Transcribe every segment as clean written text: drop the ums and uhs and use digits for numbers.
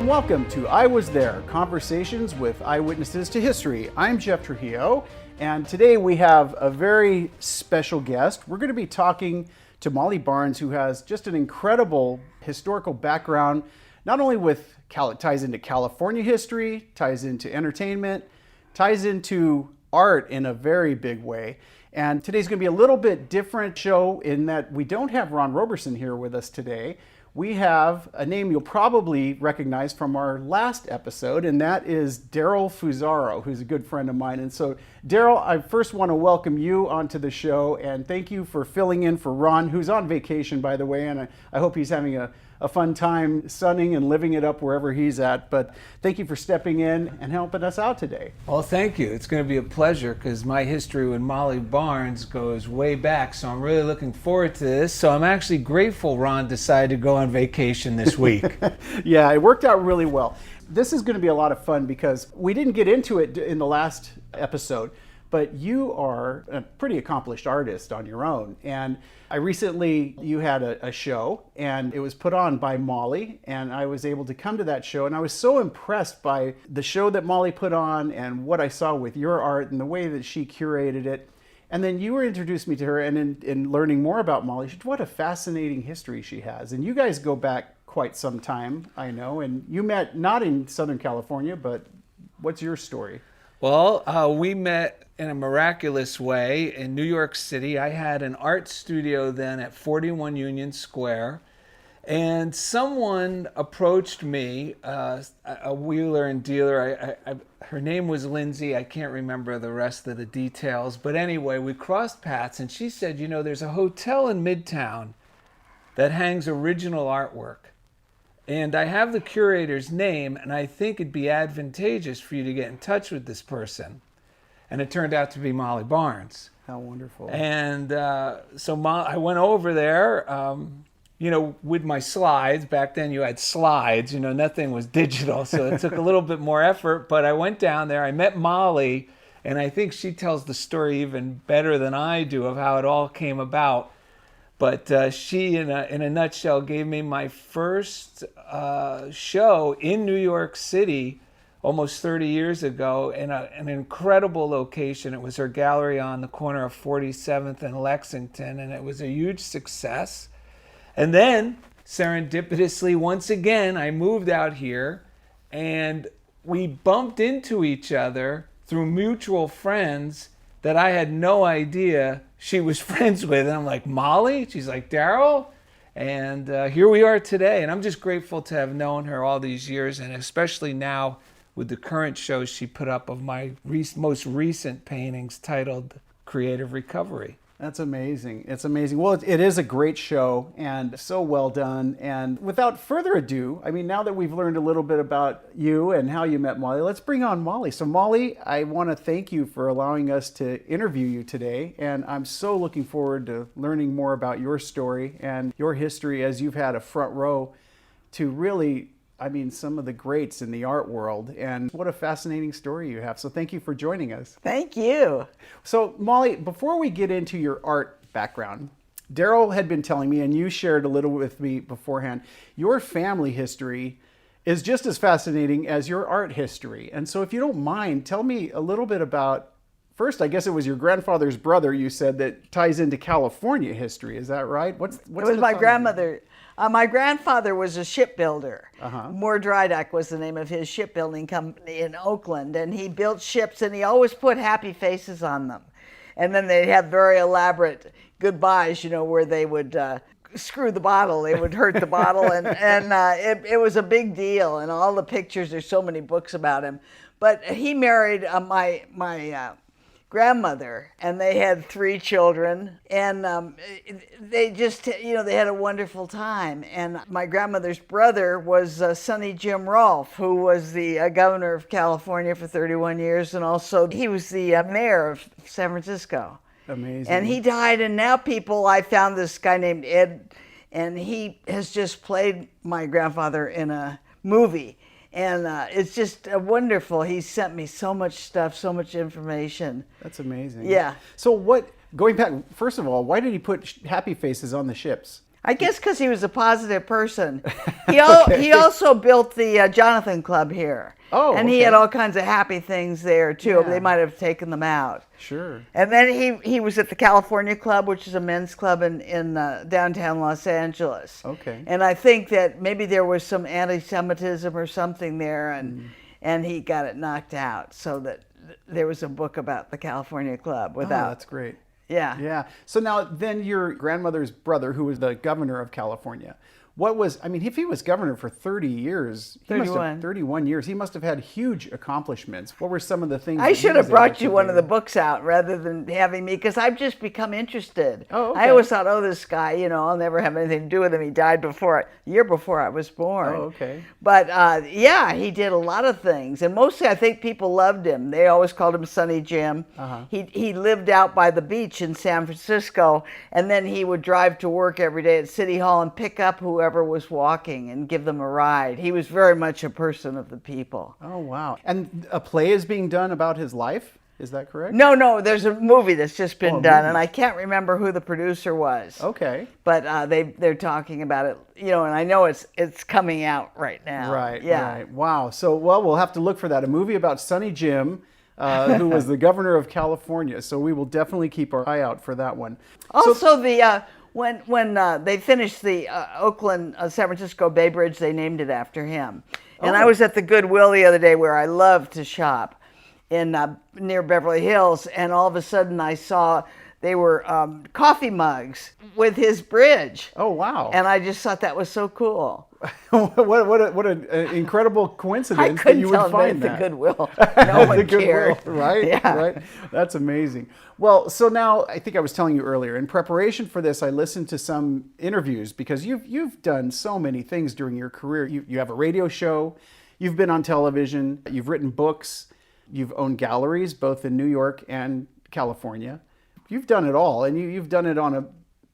and welcome to I Was There, Conversations with Eyewitnesses to History. I'm Jeff Trujillo, and today we have a very special guest. We're going to be talking to Molly Barnes, who has just an incredible historical background, not only with ties into California history, ties into entertainment, ties into art in a very big way. And today's going to be a little bit different show in that we don't have Ron Roberson here with us today. We have a name you'll probably recognize from our last episode, and that is Darrell Fusaro, who's a good friend of mine. And so, Darrell, I first want to welcome you onto the show, and thank you for filling in for Ron, who's on vacation, by the way, and I hope he's having a fun time sunning and living it up wherever he's at. But thank you for stepping in and helping us out today. Well, thank you. It's going to be a pleasure because my history with Molly Barnes goes way back, so I'm really looking forward to this. So I'm actually grateful Ron decided to go on vacation this week. Yeah, it worked out really well. This is going to be a lot of fun because we didn't get into it in the last episode, but you are a pretty accomplished artist on your own. And you had a show, and it was put on by Molly, and I was able to come to that show, and I was so impressed by the show that Molly put on and what I saw with your art and the way that she curated it. And then you were introduced me to her, and in learning more about Molly, what a fascinating history she has. And you guys go back quite some time, I know, and you met not in Southern California, but what's your story? Well, we met in a miraculous way in New York City. I had an art studio then at 41 Union Square, and someone approached me, a wheeler and dealer. Her name was Lindsay. I can't remember the rest of the details, but anyway, we crossed paths, and she said, you know, there's a hotel in Midtown that hangs original artwork. And I have the curator's name, and I think it'd be advantageous for you to get in touch with this person. And it turned out to be Molly Barnes. How wonderful. And so I went over there, with my slides. Back then you had slides, nothing was digital, so it took a little bit more effort. But I went down there, I met Molly, and I think she tells the story even better than I do of how it all came about. But she, in a nutshell, gave me my first show in New York City almost 30 years ago in an incredible location. It was her gallery on the corner of 47th and Lexington, and it was a huge success. And then, serendipitously, once again, I moved out here, and we bumped into each other through mutual friends that I had no idea she was friends with. And I'm like, Molly? She's like, Darrell? And here we are today. And I'm just grateful to have known her all these years, and especially now with the current shows she put up of my most recent paintings titled Creative Recovery. That's amazing. It's amazing. Well, it is a great show and so well done. And without further ado, now that we've learned a little bit about you and how you met Molly, let's bring on Molly. So Molly, I want to thank you for allowing us to interview you today. And I'm so looking forward to learning more about your story and your history, as you've had a front row to really, some of the greats in the art world. And what a fascinating story you have. So thank you for joining us. Thank you. So Molly, before we get into your art background, Darrell had been telling me, and you shared a little with me beforehand, your family history is just as fascinating as your art history. And so if you don't mind, tell me a little bit about, first, I guess it was your grandfather's brother, you said, that ties into California history. Is that right? What's it was my grandmother. My grandfather was a shipbuilder. Moore Drydock was the name of his shipbuilding company in Oakland, and he built ships, and he always put happy faces on them. And then they had very elaborate goodbyes, where they would screw the bottle, they would hurt the bottle, and it was a big deal. And all the pictures, there's so many books about him. But he married my grandmother, and they had 3 children, and they just, they had a wonderful time. And my grandmother's brother was Sonny Jim Rolfe, who was the governor of California for 31 years, and also he was the mayor of San Francisco. Amazing. And he died, and now I found this guy named Ed, and he has just played my grandfather in a movie. And it's just wonderful. He sent me so much stuff, so much information. That's amazing. Yeah. So going back, first of all, why did he put happy faces on the ships? I guess because he was a positive person. He also built the Jonathan Club here. Oh, and he had all kinds of happy things there too. Yeah. They might have taken them out. Sure. And then he was at the California Club, which is a men's club in downtown Los Angeles. Okay. And I think that maybe there was some anti-Semitism or something there, and he got it knocked out. So that there was a book about the California Club without. Oh, that's great. Yeah. Yeah. So now then your grandmother's brother, who was the governor of California, if he was governor for 30 years, 31 years, he must have had huge accomplishments. What were some of the things? I should have brought you one of the books out rather than having me, because I've just become interested. Oh, okay. I always thought, this guy, I'll never have anything to do with him. He died a year before I was born. Oh, okay. But yeah, he did a lot of things, and mostly I think people loved him. They always called him Sonny Jim. Uh-huh. He lived out by the beach in San Francisco, and then he would drive to work every day at City Hall and pick up whoever was walking and give them a ride. He was very much a person of the people. Oh, wow. And a play is being done about his life? Is that correct? No, there's a movie that's just been done, movie. and I can't remember who the producer was. Okay. But they're talking about it, and I know it's coming out right now. Right, yeah. right. Wow. So, we'll have to look for that. A movie about Sonny Jim, who was the governor of California. So we will definitely keep our eye out for that one. Also, when they finished the Oakland San Francisco Bay Bridge, they named it after him. And I was at the Goodwill the other day, where I love to shop, in near Beverly Hills, and all of a sudden I saw they were coffee mugs with his bridge. Oh, wow. And I just thought that was so cool. what an incredible coincidence that you would find the that. Goodwill. No one cared. Right? Yeah. Right? That's amazing. Well, so now I think I was telling you earlier, in preparation for this, I listened to some interviews, because you've done so many things during your career. You have a radio show, you've been on television, you've written books, you've owned galleries both in New York and California. You've done it all, and you've done it on a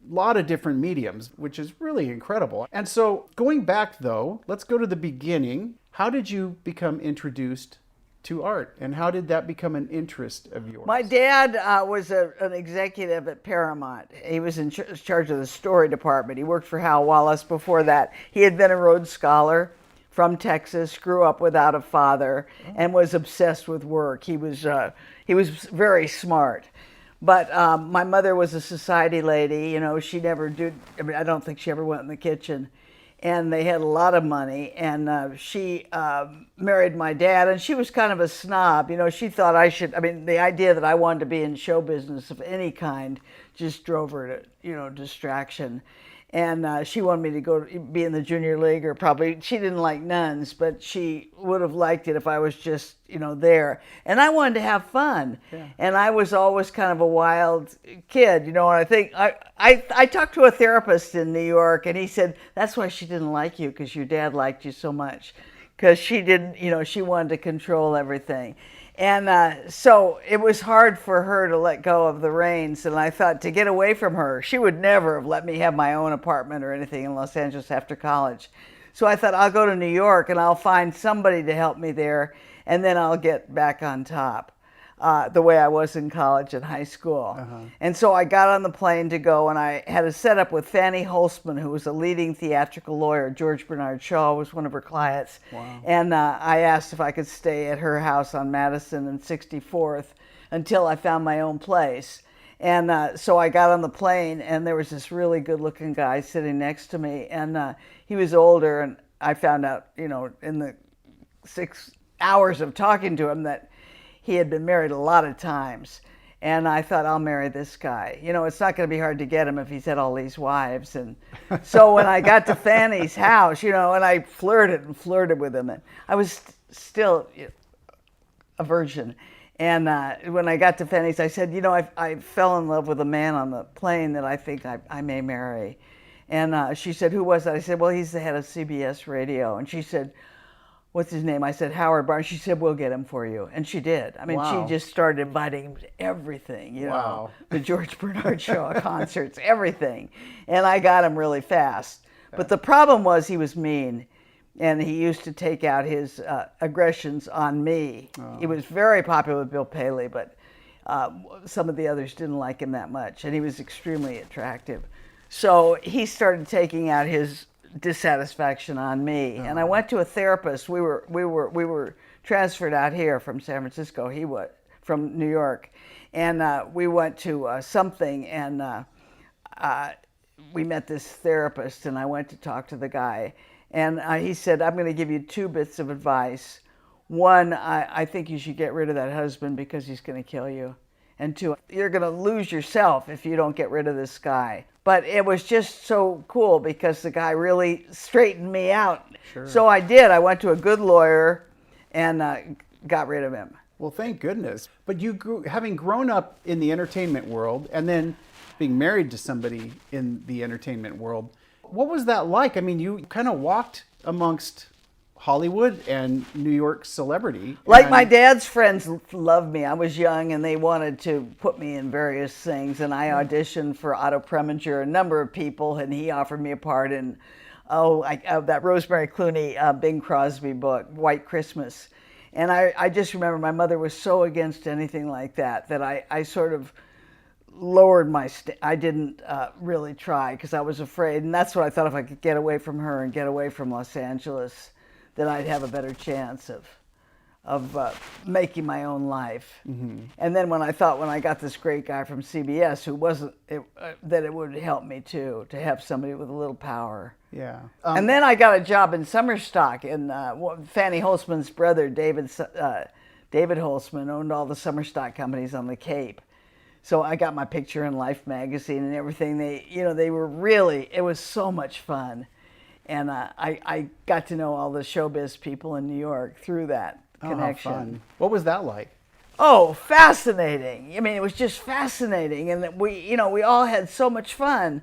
lot of different mediums, which is really incredible. And so going back, though, let's go to the beginning. How did you become introduced to art, and how did that become an interest of yours? My dad was an executive at Paramount. He was in charge of the story department. He worked for Hal Wallace before that. He had been a Rhodes Scholar from Texas, grew up without a father, and was obsessed with work. He was very smart. But my mother was a society lady. She never did. I don't think she ever went in the kitchen. And they had a lot of money. And she married my dad. And she was kind of a snob. She thought the idea that I wanted to be in show business of any kind just drove her to, distraction. And she wanted me to go be in the junior league, or probably, she didn't like nuns, but she would have liked it if I was just, there. And I wanted to have fun. Yeah. And I was always kind of a wild kid, and I think, I talked to a therapist in New York, and he said, that's why she didn't like you, because your dad liked you so much. Because she didn't, she wanted to control everything. And so it was hard for her to let go of the reins. And I thought, to get away from her, she would never have let me have my own apartment or anything in Los Angeles after college. So I thought, I'll go to New York and I'll find somebody to help me there, and then I'll get back on top, the way I was in college and high school. Uh-huh. And so I got on the plane to go, and I had a setup with Fannie Holzman, who was a leading theatrical lawyer. George Bernard Shaw was one of her clients. Wow. And I asked if I could stay at her house on Madison and 64th until I found my own place. And so I got on the plane, and there was this really good-looking guy sitting next to me, and he was older, and I found out, in the 6 hours of talking to him, that he had been married a lot of times. And I thought, I'll marry this guy. It's not going to be hard to get him if he's had all these wives. And so when I got to Fannie's house, and I flirted with him, and I was still a virgin. And when I got to Fannie's, I said, I fell in love with a man on the plane that I think I may marry. And she said, who was that? I said, well, he's the head of CBS Radio. And she said, what's his name? I said, Howard Barnes. She said, we'll get him for you. And she did. Wow. She just started inviting him to everything, Wow. The George Bernard Shaw concerts, everything. And I got him really fast. But the problem was he was mean. And he used to take out his aggressions on me. Oh. He was very popular with Bill Paley, but some of the others didn't like him that much. And he was extremely attractive. So he started taking out his dissatisfaction on me, and I went to a therapist. We were transferred out here from San Francisco. He was from New York, and we went to something, and we met this therapist, and I went to talk to the guy, and he said, "I'm going to give you 2 bits of advice. One, I think you should get rid of that husband because he's going to kill you. And 2, you're going to lose yourself if you don't get rid of this guy." But it was just so cool because the guy really straightened me out. Sure. So I did. I went to a good lawyer and got rid of him. Well, thank goodness. But having grown up in the entertainment world and then being married to somebody in the entertainment world, what was that like? I mean, you kind of walked amongst Hollywood and New York celebrity. Like my dad's friends loved me. I was young and they wanted to put me in various things, and I auditioned for Otto Preminger, a number of people, and he offered me a part in that Rosemary Clooney Bing Crosby book, White Christmas. And I just remember my mother was so against anything like that I sort of lowered I didn't really try because I was afraid, and that's what I thought, if I could get away from her and get away from Los Angeles, that I'd have a better chance of making my own life. Mm-hmm. And then when I got this great guy from CBS who wasn't, that it would help me too, to have somebody with a little power. Yeah. And then I got a job in summer stock, and Fannie Holtzman's brother, David Holtzman, owned all the summer stock companies on the Cape. So I got my picture in Life magazine and everything. They were really, it was so much fun. And I got to know all the showbiz people in New York through that connection. How fun. What was that like? Oh, fascinating. I mean, it was just fascinating. And we all had so much fun.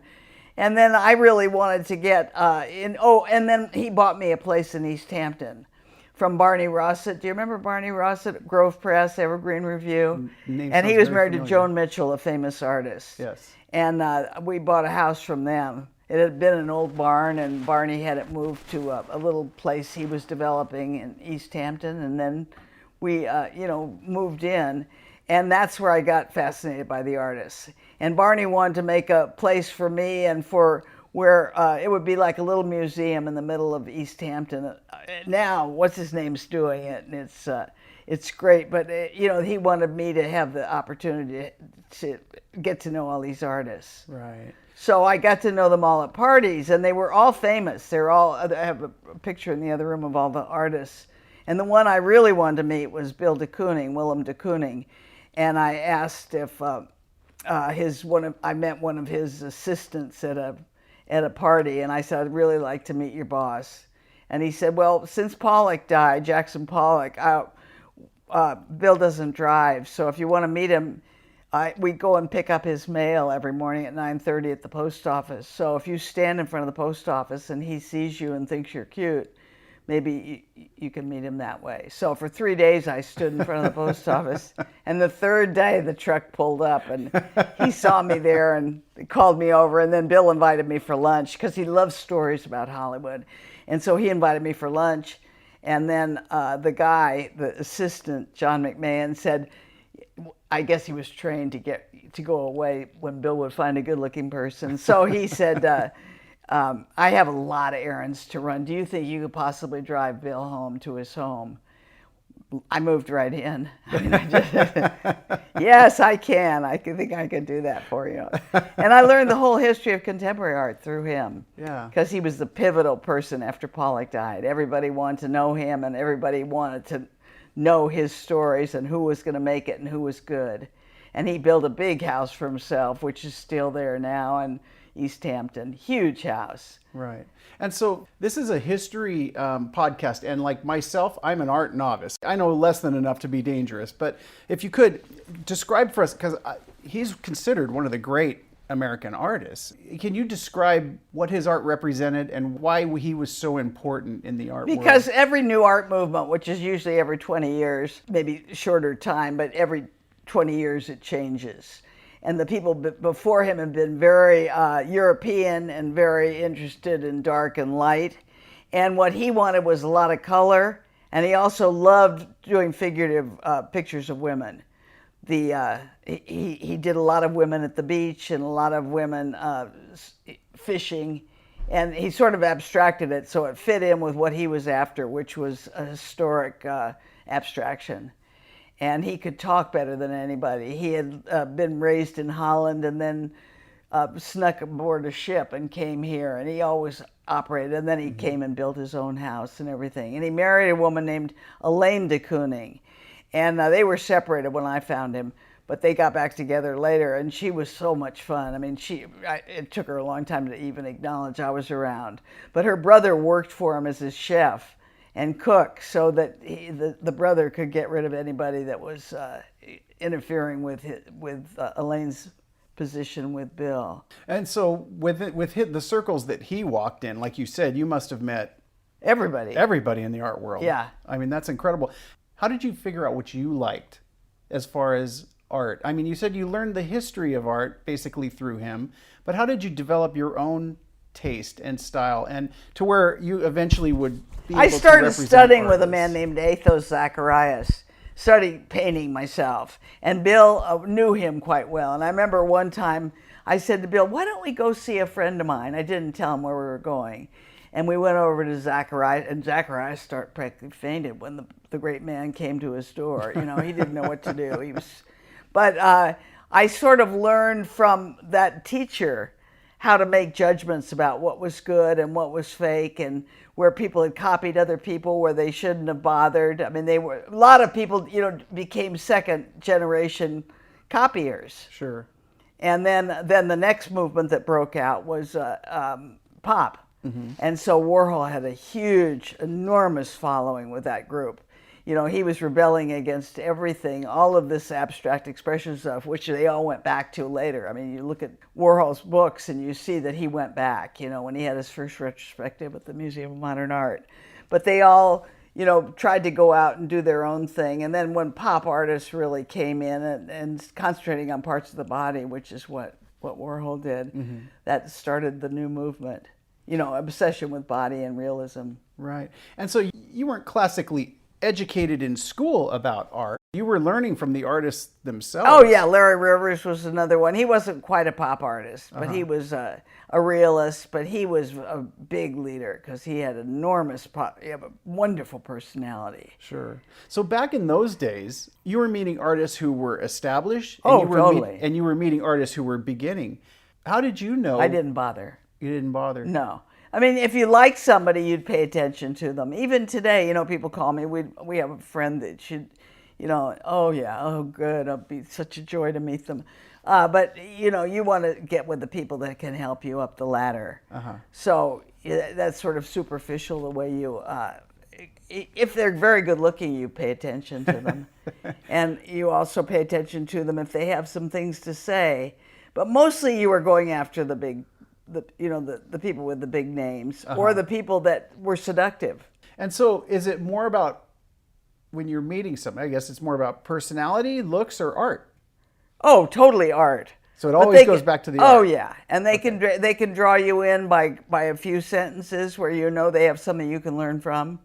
And then I really wanted to get and then he bought me a place in East Hampton from Barney Rossett. Do you remember Barney Rossett? Grove Press, Evergreen Review. And he was married to Joan Mitchell, a famous artist. Yes. And we bought a house from them. It had been an old barn, and Barney had it moved to a little place he was developing in East Hampton, and then we, moved in, and that's where I got fascinated by the artists. And Barney wanted to make a place for me and for where it would be like a little museum in the middle of East Hampton. Now, what's his name's doing it, and it's great, but he wanted me to have the opportunity to get to know all these artists. Right. So I got to know them all at parties, and they were all famous. I have a picture in the other room of all the artists. And the one I really wanted to meet was Willem de Kooning. And I asked if I met one of his assistants at a party, and I said, "I'd really like to meet your boss." And he said, "Well, since Pollock died, Jackson Pollock, Bill doesn't drive, so if you want to meet him, we go and pick up his mail every morning at 9:30 at the post office. So if you stand in front of the post office and he sees you and thinks you're cute, maybe you can meet him that way." So for 3 days I stood in front of the post office, and the 3rd day the truck pulled up and he saw me there and called me over, and then Bill invited me for lunch because he loves stories about Hollywood. And so he invited me for lunch, and then the assistant, John McMahon, said, I guess he was trained to go away when Bill would find a good-looking person. So he said, "I have a lot of errands to run. Do you think you could possibly drive Bill home to his home?" I moved right in. Yes, I can. I think I could do that for you. And I learned the whole history of contemporary art through him. Yeah. Because he was the pivotal person after Pollock died. Everybody wanted to know him, and everybody wanted to know his stories and who was going to make it and who was good. And he built a big house for himself, which is still there now in East Hampton. Huge house. Right. And so this is a history podcast, and like myself, I'm an art novice. I know less than enough to be dangerous, but if you could describe for us, because he's considered one of the great American artists. Can you describe what his art represented and why he was so important in the art world? Because every new art movement, which is usually every 20 years, maybe shorter time, but every 20 years it changes. And the people before him have been very European and very interested in dark and light. And what he wanted was a lot of color, and he also loved doing figurative pictures of women. he did a lot of women at the beach and a lot of women fishing, and he sort of abstracted it so it fit in with what he was after, which was a historic abstraction. And he could talk better than anybody. He had been raised in Holland and then snuck aboard a ship and came here, and he always operated. And then he came and built his own house and everything. And he married a woman named Elaine de Kooning, and they were separated when I found him, but they got back together later, and she was so much fun. I mean, it took her a long time to even acknowledge I was around. But her brother worked for him as his chef and cook, so that the brother could get rid of anybody that was interfering with Elaine's position with Bill. And so with the circles that he walked in, like you said, you must have met everybody in the art world. Yeah. I mean, that's incredible. How did you figure out what you liked as far as art? I mean, you said you learned the history of art basically through him, but how did you develop your own taste and style, and to where you eventually would be able I started to represent studying with a artists? man named Athos Zacharias, studied painting myself, and Bill knew him quite well. And I remember one time I said to Bill, why don't we go see a friend of mine? I didn't tell him where we were going. And we went over to Zacharias, and Zacharias practically fainted when the great man came to his door. You know, he didn't know what to do. But I sort of learned from that teacher how to make judgments about what was good and what was fake, and where people had copied other people where they shouldn't have bothered. I mean, a lot of people, became second generation copiers. Sure. And then the next movement that broke out was pop. Mm-hmm. And so Warhol had a huge, enormous following with that group. He was rebelling against everything, all of this abstract expression stuff, which they all went back to later. I mean, you look at Warhol's books and you see that he went back, when he had his first retrospective at the Museum of Modern Art. But they all, tried to go out and do their own thing. And then when pop artists really came in and concentrating on parts of the body, which is what Warhol did, mm-hmm. that started the new movement. Obsession with body and realism. Right. And so you weren't classically educated in school about art. You were learning from the artists themselves. Oh yeah, Larry Rivers was another one. He wasn't quite a pop artist, but he was a realist, but he was a big leader because he had he had a wonderful personality. Sure. So back in those days, you were meeting artists who were established. Totally. And you were meeting artists who were beginning. How did you know? I didn't bother. You didn't bother? No. I mean, if you liked somebody, you'd pay attention to them. Even today, people call me. We have a friend that should, oh yeah, oh good, it'll be such a joy to meet them. But you want to get with the people that can help you up the ladder. Uh-huh. So that's sort of superficial the way you. If they're very good looking, you pay attention to them, and you also pay attention to them if they have some things to say. But mostly, you are going after the people with the big names, uh-huh. or the people that were seductive. And so is it more about, when you're meeting somebody, I guess it's more about personality, looks, or art? Oh, totally art. So it always goes back to the art. Oh yeah, and they can draw you in by a few sentences where they have something you can learn from.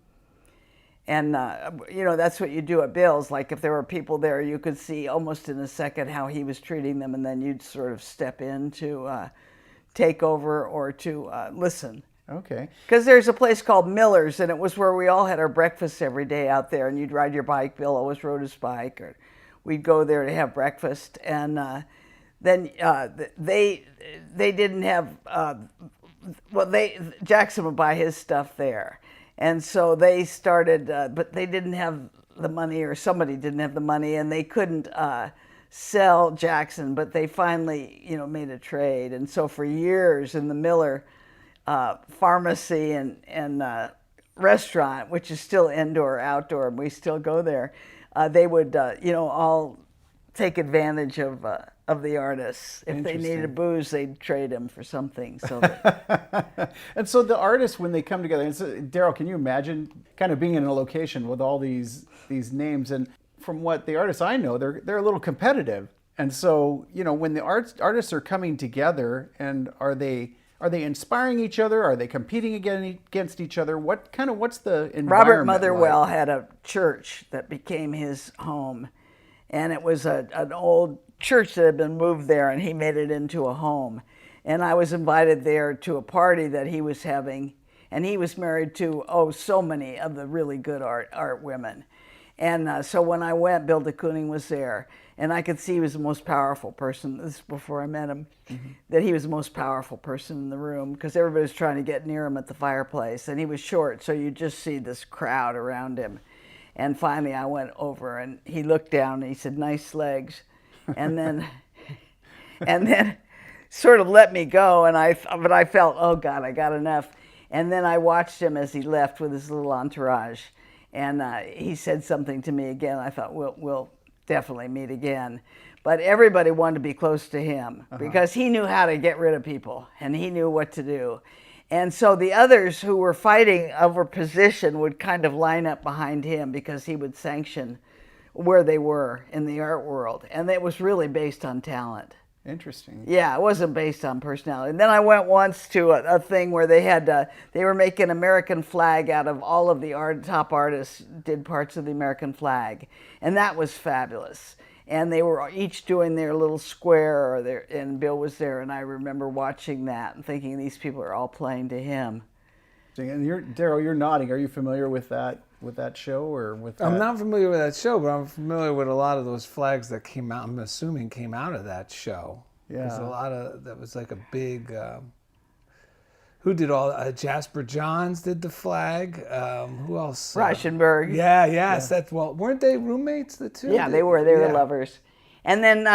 And that's what you do at Bill's. Like if there were people there, you could see almost in a second how he was treating them, and then you'd sort of step in to take over or to listen. Okay. Because there's a place called Miller's, and it was where we all had our breakfasts every day out there, and you'd ride your bike. Bill always rode his bike, or we'd go there to have breakfast. And then they didn't have, Jackson would buy his stuff there. And so they started, but they didn't have the money, or somebody didn't have the money, and they couldn't sell Jackson, but they finally, made a trade. And so for years in the Miller pharmacy and restaurant, which is still indoor, outdoor, and we still go there, they would, all take advantage of the artists. If they needed booze, they'd trade them for something. So and so the artists, when they come together, Darrell, can you imagine kind of being in a location with all these names? And from what the artists I know, they're a little competitive. And so, when the artists are coming together, and are they inspiring each other? Are they competing against each other? What's the environment Robert Motherwell like? had a church that became his home. and it was an old church that had been moved there, and he made it into a home. And I was invited there to a party that he was having, and he was married to, so many of the really good art women. And so when I went, Bill de Kooning was there, and I could see he was the most powerful person. This is before I met him, that he was the most powerful person in the room, because everybody was trying to get near him at the fireplace, and he was short, so you just see this crowd around him. And finally I went over, and he looked down, and he said, "Nice legs," and then sort of let me go, but I felt, oh God, I got enough. And then I watched him as he left with his little entourage, and he said something to me again. I thought, we'll definitely meet again. But everybody wanted to be close to him because he knew how to get rid of people, and he knew what to do. And so the others who were fighting over position would kind of line up behind him, because he would sanction where they were in the art world. And it was really based on talent. Interesting. Yeah, it wasn't based on personality. And then I went once to a thing where they were making American flag out of all of the top artists did parts of the American flag, and that was fabulous. And they were each doing their little square, and Bill was there, and I remember watching that and thinking, these people are all playing to him. And Darrell, you're nodding. Are you familiar with that show, or with that? I'm not familiar with that show, but I'm familiar with a lot of those flags that came out. I'm assuming came out of that show. Yeah, there's a lot of that was like a big. Who did all? Jasper Johns did the flag. Who else? Reichenberg. Yes. That's weren't they roommates? The two. Yeah, they were. They were lovers. And then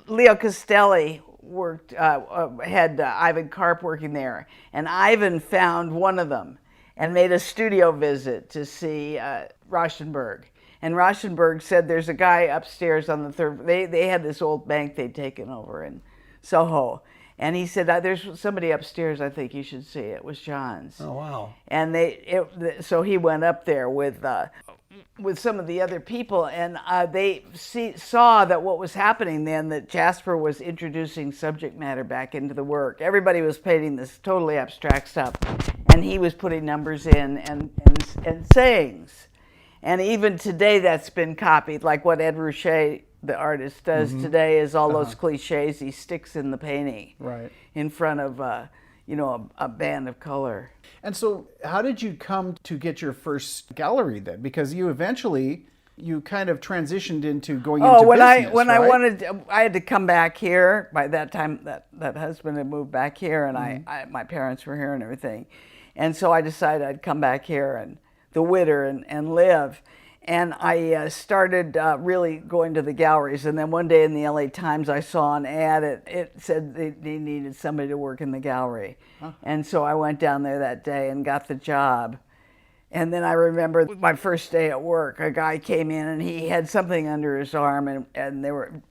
Leo Castelli worked had Ivan Karp working there, and Ivan found one of them and made a studio visit to see Rauschenberg. And Rauschenberg said, "There's a guy upstairs on the third." They had this old bank they'd taken over in Soho, and he said, "There's somebody upstairs. I think you should see." It was John's. Oh wow! And so he went up there with some of the other people, and they saw that what was happening then, that Jasper was introducing subject matter back into the work. Everybody was painting this totally abstract stuff, and he was putting numbers in and sayings. And even today that's been copied, like what Ed Ruscha, the artist, does today, is all those cliches he sticks in the painting in front of a band of color. And so how did you come to get your first gallery then? Because you eventually, you kind of transitioned into going into business, I had to come back here. By that time, that husband had moved back here, and my parents were here and everything. And so I decided I'd come back here and the winter and live. And I started really going to the galleries. And then one day in the LA Times, I saw an ad. It said they needed somebody to work in the gallery. And so I went down there that day and got the job. And then I remember my first day at work, a guy came in and he had something under his arm, and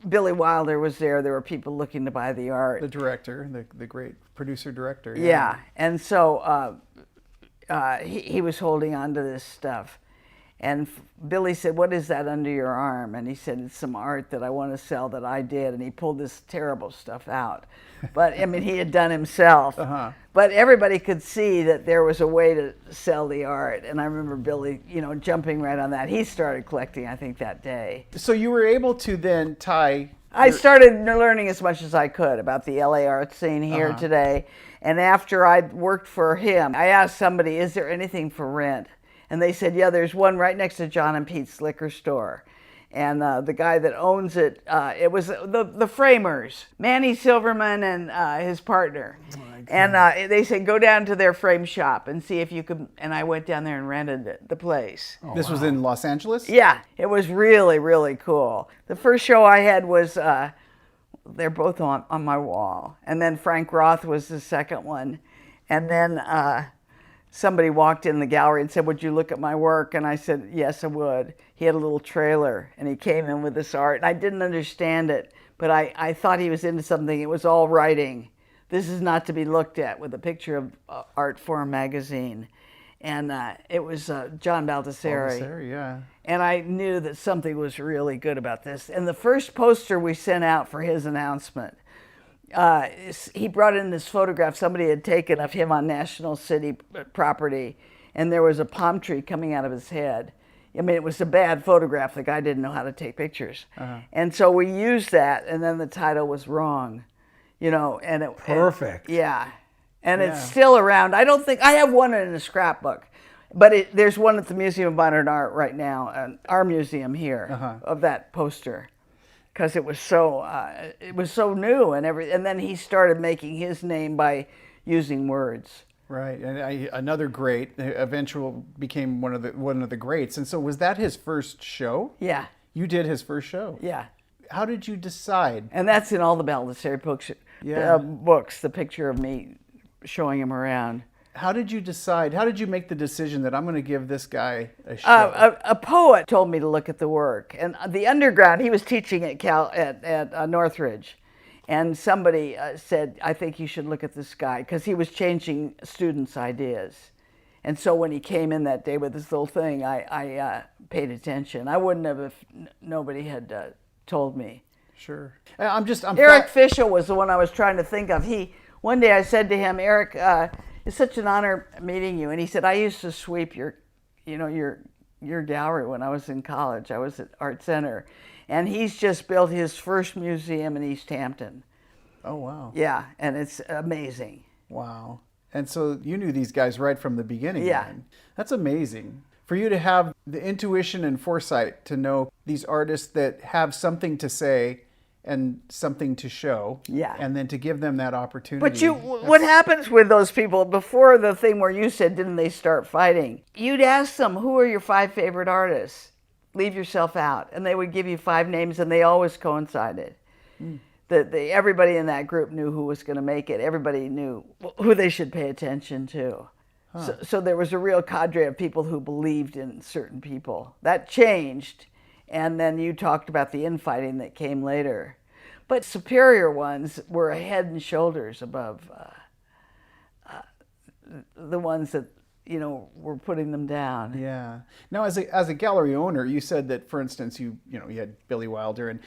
Billy Wilder was there. There were people looking to buy the art. The director, the great producer-director. Yeah. And so he was holding on to this stuff. And Billy said, "What is that under your arm?" And he said, "It's some art that I want to sell that I did." And he pulled this terrible stuff out. But, I mean, he had done himself. But everybody could see that there was a way to sell the art. And I remember Billy, jumping right on that. He started collecting, I think, that day. So you were able to then tie... I started learning as much as I could about the LA art scene here today. And after I'd worked for him, I asked somebody, "Is there anything for rent?" And they said, "Yeah, there's one right next to John and Pete's liquor store." And the guy that owns it, it was the framers, Manny Silverman and his partner. And they said, "Go down to their frame shop and see if you could." And I went down there and rented the place. This was in Los Angeles? Yeah, it was really, really cool. The first show I had was, they're both on my wall. And then Frank Roth was the second one. And then somebody walked in the gallery and said, "Would you look at my work?" And I said, "Yes, I would." He had a little trailer, and he came in with this art. And I didn't understand it, but I thought he was into something. It was all writing. "This is not to be looked at," with a picture of Art Forum magazine. And it was John Baldessari. Baldessari, yeah. And I knew that something was really good about this. And the first poster we sent out for his announcement, he brought in this photograph somebody had taken of him on National City property, and there was a palm tree coming out of his head. I mean, it was a bad photograph. The guy didn't know how to take pictures. And so we used that, and then the title was wrong, you know, and it Perfect. yeah. And it's still around. I don't think I have one in a scrapbook, but there's one at the Museum of Modern Art right now, our museum here, of that poster, because it was so new and then he started making his name by using words. Right, and another great eventually became one of the greats. And so, was that his first show? Yeah, You did his first show. yeah. How did you decide? And that's in all the Baldessari books. Books. The picture of me showing him around. How did you decide? How did you make the decision that I'm going to give this guy a show? A poet told me to look at the work, and the underground. He was teaching at Northridge, and somebody said, "I think you should look at this guy," because he was changing students' ideas. And so when he came in that day with this little thing, I paid attention. I wouldn't have if nobody had told me. Sure. Eric Fischel was the one I was trying to think of. One day I said to him, "Eric, it's such an honor meeting you." And he said, "I used to sweep your gallery when I was in college. I was at Art Center." And he's just built his first museum in East Hampton. Oh, wow. Yeah, and it's amazing. Wow. And so you knew these guys right from the beginning. Yeah. Then. That's amazing. For you to have the intuition and foresight to know these artists that have something to say and something to show. Yeah. And then to give them that opportunity. But what happens with those people before the thing where you said, didn't they start fighting? You'd ask them, who are your 5 favorite artists? Leave yourself out. And they would give you 5 names, and they always coincided. Everybody in that group knew who was going to make it. Everybody knew who they should pay attention to. So there was a real cadre of people who believed in certain people. That changed, and then you talked about the infighting that came later. But superior ones were head and shoulders above the ones that were putting them down. Yeah. Now, as a gallery owner, you said that, for instance, you had Billy Wilder, and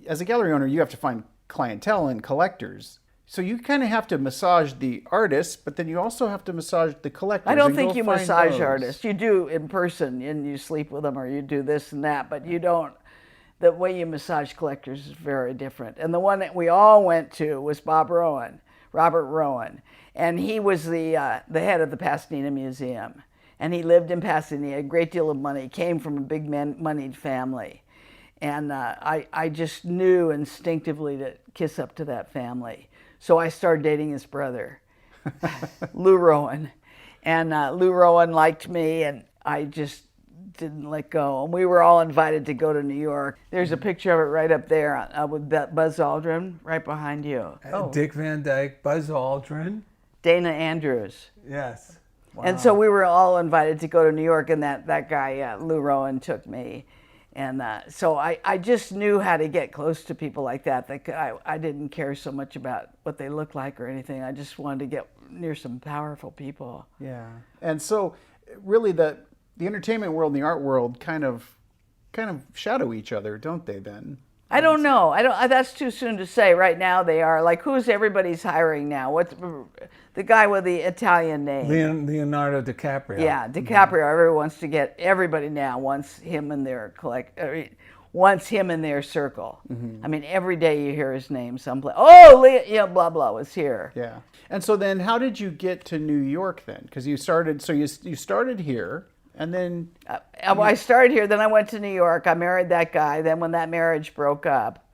as a gallery owner, you have to find clientele and collectors. So you kind of have to massage the artists, but then you also have to massage the collectors. I don't think you massage artists. You do in person, and you sleep with them, or you do this and that, but you don't. The way you massage collectors is very different. And the one that we all went to was Robert Rowan. And he was the head of the Pasadena Museum. And he lived in Pasadena, he had a great deal of money, came from a big moneyed family. And I just knew instinctively to kiss up to that family. So I started dating his brother, Lou Rowan. And Lou Rowan liked me, and I just didn't let go. And we were all invited to go to New York. There's a picture of it right up there with Buzz Aldrin right behind you. Dick Van Dyke, Buzz Aldrin. Dana Andrews. Yes. Wow. And so we were all invited to go to New York, and that guy, Lou Rowan, took me. And so I just knew how to get close to people like that. I didn't care so much about what they looked like or anything. I just wanted to get near some powerful people. Yeah. And so really the entertainment world and the art world kind of shadow each other, don't they then? I don't know. That's too soon to say. Right now they are. Like, who's everybody's hiring now? What's the guy with the Italian name? Leonardo DiCaprio. Yeah, DiCaprio. Everybody now wants him in their wants him in their circle. I mean, every day you hear his name someplace. Oh, blah blah was here. Yeah. And so then, how did you get to New York then? Because you started. So you started here. And then I started here, then I went to New York. I married that guy. Then when that marriage broke up,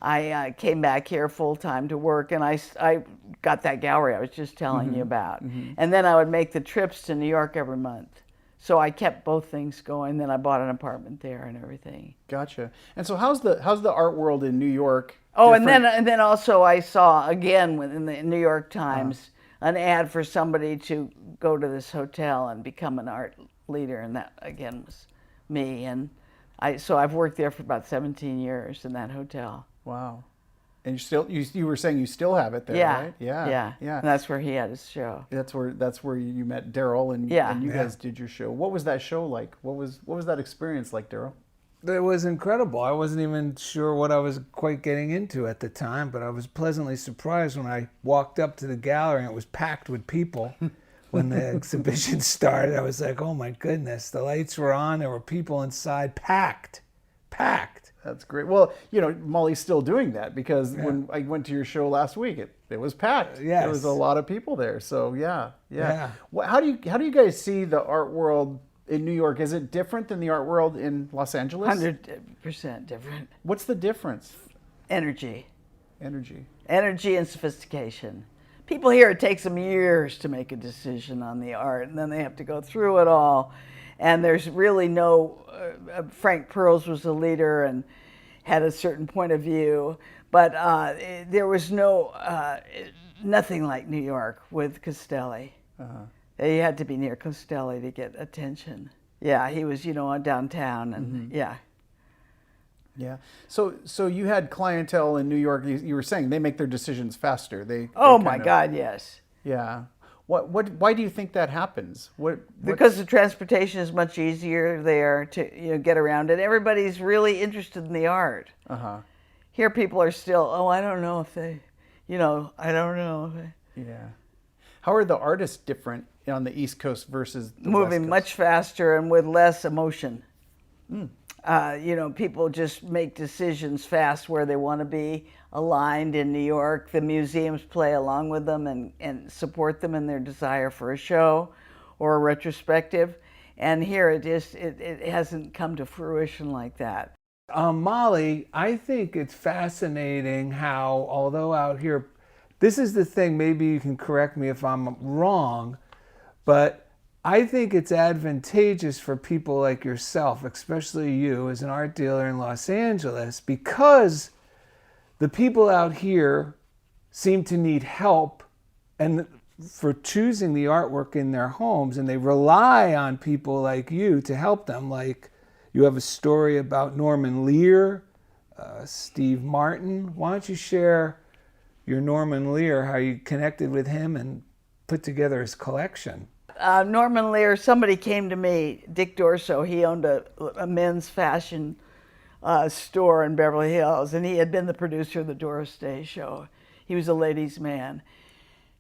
I came back here full time to work, and I got that gallery I was just telling you about. And then I would make the trips to New York every month. So I kept both things going. Then I bought an apartment there and everything. Gotcha. And so how's the art world in New York? Oh, and then also I saw again in the New York Times an ad for somebody to go to this hotel and become an art leader, and that again was me. And so I've worked there for about 17 years in that hotel. Wow. And you were saying you still have it there, right? Yeah. And that's where he had his show. That's where you met Darrell and you guys did your show. What was that show like? What was that experience like, Darrell? It was incredible. I wasn't even sure what I was quite getting into at the time, but I was pleasantly surprised when I walked up to the gallery and it was packed with people. when the exhibition started. I was like, oh my goodness, the lights were on, there were people inside, packed. That's great. Well, Molly's still doing that because when I went to your show last week, it was packed. Yes. There was a lot of people there. So yeah. Yeah. How do you guys see the art world in New York? Is it different than the art world in Los Angeles? 100% different. What's the difference? Energy Energy. and sophistication. People here, it takes them years to make a decision on the art, and then they have to go through it all. And there's really no, Frank Pearls was the leader and had a certain point of view, but there was nothing like New York with Costelli. You had to be near Costelli to get attention. Yeah, he was, on downtown, and yeah. Yeah. So you had clientele in New York. You were saying they make their decisions faster. Oh my God, yes. Yeah. Why do you think that happens? Because the transportation is much easier there to get around, and everybody's really interested in the art. Here, people are still, I don't know if they, I don't know. Yeah. How are the artists different on the East Coast versus the moving West Coast? much faster and with less emotion. People just make decisions fast where they want to be aligned in New York. The museums play along with them and support them in their desire for a show or a retrospective. And here it hasn't come to fruition like that. Molly, I think it's fascinating how, although out here, this is the thing, maybe you can correct me if I'm wrong, but I think it's advantageous for people like yourself, especially you as an art dealer in Los Angeles, because the people out here seem to need help and for choosing the artwork in their homes, and they rely on people like you to help them. Like you have a story about Norman Lear, Steve Martin. Why don't you share your Norman Lear, how you connected with him and put together his collection? Norman Lear, somebody came to me, Dick Dorso, he owned a men's fashion store in Beverly Hills, and he had been the producer of the Doris Day show. He was a ladies' man.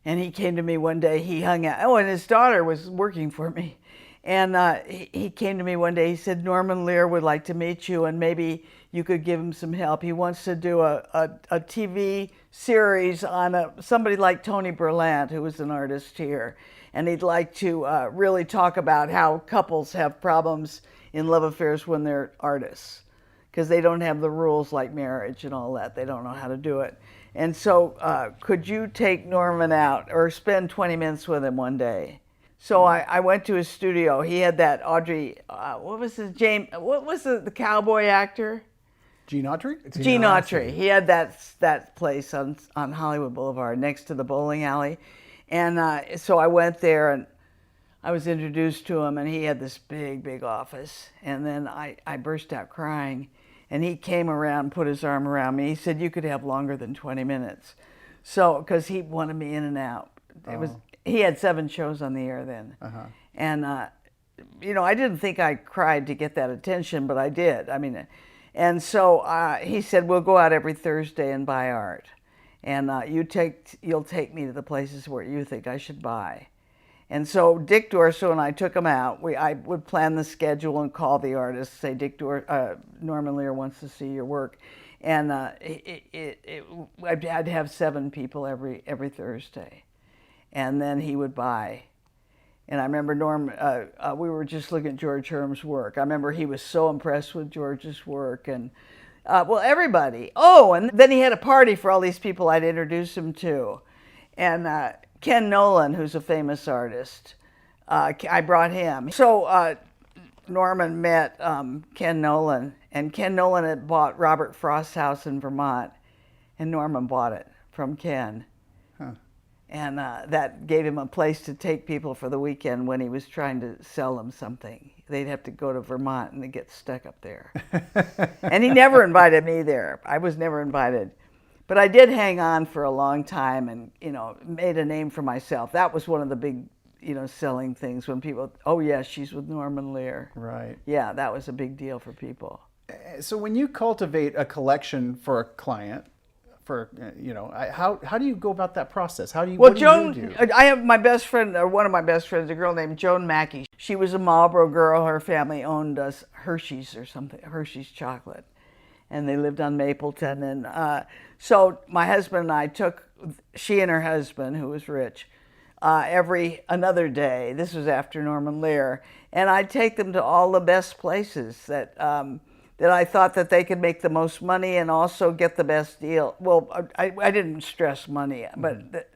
And he came to me one day, he hung out, and his daughter was working for me. And he came to me one day, he said, Norman Lear would like to meet you, and maybe you could give him some help. He wants to do a TV series on somebody like Tony Berlant, who was an artist here. And he'd like to really talk about how couples have problems in love affairs when they're artists, because they don't have the rules like marriage and all that. They don't know how to do it. And so could you take Norman out or spend 20 minutes with him one day? So I went to his studio. He had that Audrey, what was the cowboy actor? Gene Autry? Gene Autry. He had that place on Hollywood Boulevard next to the bowling alley. And so I went there and I was introduced to him, and he had this big office. And then I burst out crying, and he came around, put his arm around me. He said, you could have longer than 20 minutes. So, because he wanted me in and out. He had 7 shows on the air then. And, I didn't think I cried to get that attention, but I did. And so he said, we'll go out every Thursday and buy art. And you'll take me to the places where you think I should buy. And so Dick Dorso and I took him out. I would plan the schedule and call the artist, say Norman Lear wants to see your work, and I'd have 7 people every Thursday, and then he would buy. And I remember we were just looking at George Herm's work. I remember he was so impressed with George's work, and everybody. Oh, and then he had a party for all these people I'd introduced him to. And Ken Nolan, who's a famous artist, I brought him. So Norman met Ken Nolan, and Ken Nolan had bought Robert Frost's house in Vermont, and Norman bought it from Ken. And that gave him a place to take people for the weekend when he was trying to sell them something. They'd have to go to Vermont and they'd get stuck up there. And he never invited me there. I was never invited. But I did hang on for a long time and, made a name for myself. That was one of the big, selling things when people, oh yeah, she's with Norman Lear. Right. Yeah, that was a big deal for people. So when you cultivate a collection for a client, for how do you go about that process? How do you Well, what Joan, do you do? I have my best friend, or one of my best friends, a girl named Joan Mackey. She was a Marlboro girl. Her family owned Hershey's or something, Hershey's chocolate, and they lived on Mapleton. And so my husband and I took, she and her husband, who was rich, every another day. This was after Norman Lear, and I'd take them to all the best places that I thought that they could make the most money and also get the best deal. Well, I didn't stress money, but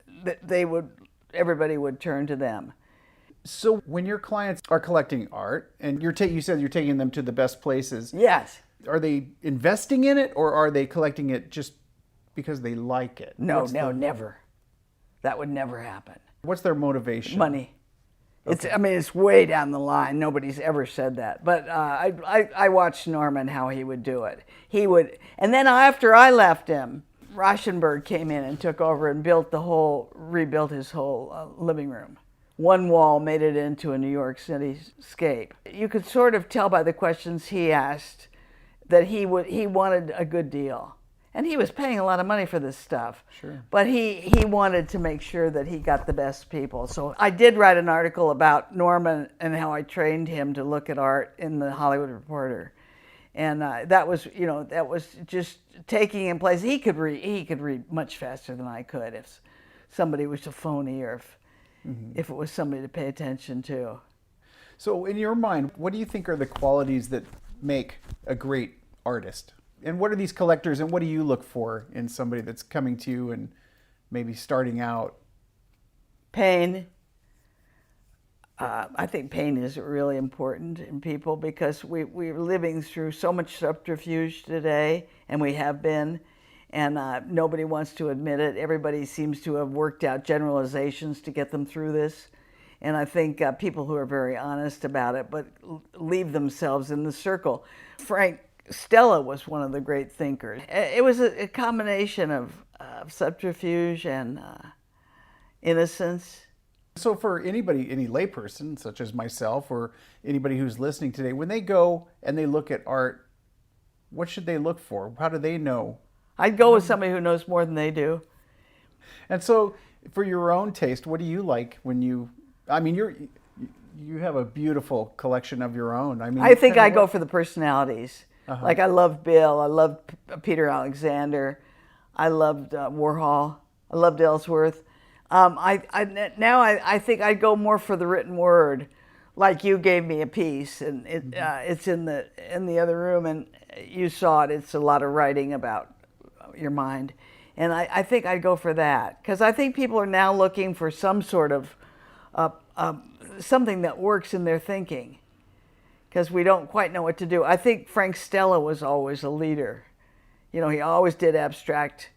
everybody would turn to them. So when your clients are collecting art, and you said you're taking them to the best places. Yes. Are they investing in it, or are they collecting it just because they like it? No, never. That would never happen. What's their motivation? Money. Okay. It's way down the line. Nobody's ever said that. But I watched Norman, how he would do it. And then after I left him, Rauschenberg came in and took over and rebuilt his whole living room. One wall made it into a New York City scape. You could sort of tell by the questions he asked that he wanted a good deal. And he was paying a lot of money for this stuff. Sure. But he wanted to make sure that he got the best people. So I did write an article about Norman and how I trained him to look at art in the Hollywood Reporter. And that was just taking in place. He could read much faster than I could if somebody was a phony or if it was somebody to pay attention to. So in your mind, what do you think are the qualities that make a great artist? And what are these collectors, and what do you look for in somebody that's coming to you and maybe starting out? Pain. I think pain is really important in people because we're living through so much subterfuge today, and we have been, and nobody wants to admit it. Everybody seems to have worked out generalizations to get them through this. And I think people who are very honest about it, but leave themselves in the circle. Frank Stella was one of the great thinkers. It was a combination of subterfuge and innocence. So for anybody, any layperson such as myself or anybody who's listening today, when they go and they look at art, what should they look for? How do they know? I'd go with somebody who knows more than they do. And so for your own taste, what do you like when you have a beautiful collection of your own. I think I go for the personalities. Like I loved Bill, I loved Peter Alexander, I loved Warhol, I loved Ellsworth. I think I'd go more for the written word. Like you gave me a piece, and it's in the other room, and you saw it. It's a lot of writing about your mind, and I think I'd go for that because I think people are now looking for some sort of something that works in their thinking. Because we don't quite know what to do. I think Frank Stella was always a leader. He always did abstract,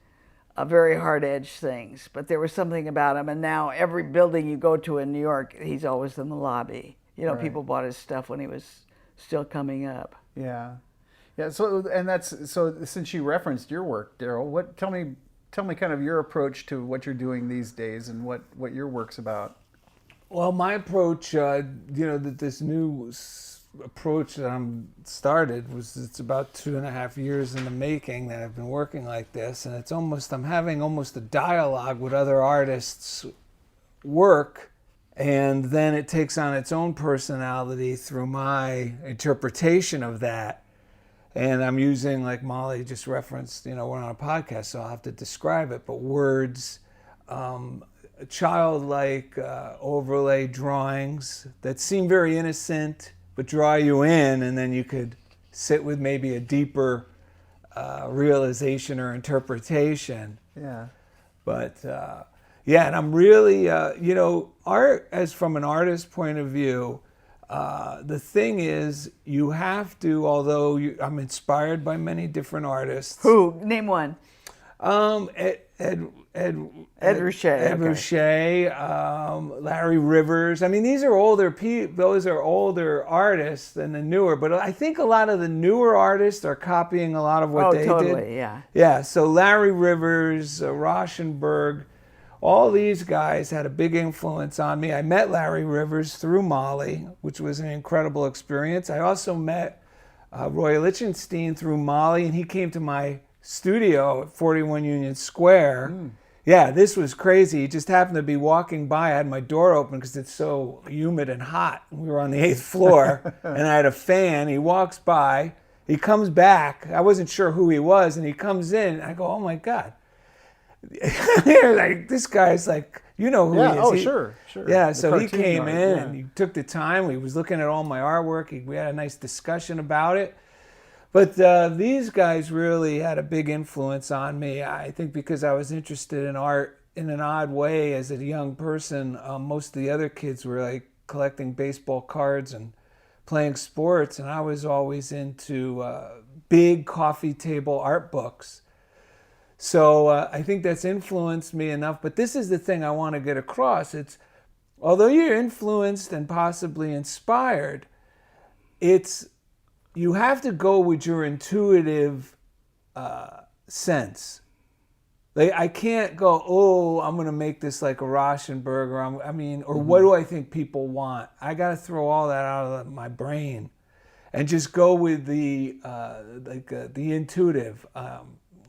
very hard-edged things, but there was something about him. And now every building you go to in New York, he's always in the lobby. Right. People bought his stuff when he was still coming up. Yeah. So since you referenced your work, Darrell, tell me kind of your approach to what you're doing these days and what your work's about. Well, my approach, this new approach that I'm started it's about 2.5 years in the making that I've been working like this, and I'm having almost a dialogue with other artists' work, and then it takes on its own personality through my interpretation of that. And I'm using, like Molly just referenced, we're on a podcast, so I'll have to describe it, but words, childlike overlay drawings that seem very innocent but draw you in, and then you could sit with maybe a deeper realization or interpretation. Yeah. But and I'm really, art as from an artist's point of view, the thing is you have to, I'm inspired by many different artists. Who? Name one. Ed Ruscha, Larry Rivers. These are older those are older artists than the newer, but I think a lot of the newer artists are copying a lot of what they did. Yeah. Yeah, so Larry Rivers, Rauschenberg, all these guys had a big influence on me. I met Larry Rivers through Molly, which was an incredible experience. I also met Roy Lichtenstein through Molly, and he came to my studio at 41 Union Square. Yeah, this was crazy. He just happened to be walking by. I had my door open because it's so humid and hot. We were on the 8th floor, and I had a fan. He walks by. He comes back. I wasn't sure who he was, and he comes in. I go, oh, my God. Like, this guy's like, you know who he is. Oh, sure. Yeah, The so he cartoon came art, in, yeah. and he took the time. He was looking at all my artwork. We had a nice discussion about it. But these guys really had a big influence on me. I think because I was interested in art in an odd way as a young person. Most of the other kids were like collecting baseball cards and playing sports, and I was always into big coffee table art books. So I think that's influenced me enough. But this is the thing I want to get across. It's, although you're influenced and possibly inspired, you have to go with your intuitive sense. Like, I can't go, oh, I'm going to make this like a Rauschenberg, or what do I think people want? I got to throw all that out of my brain and just go with the intuitive,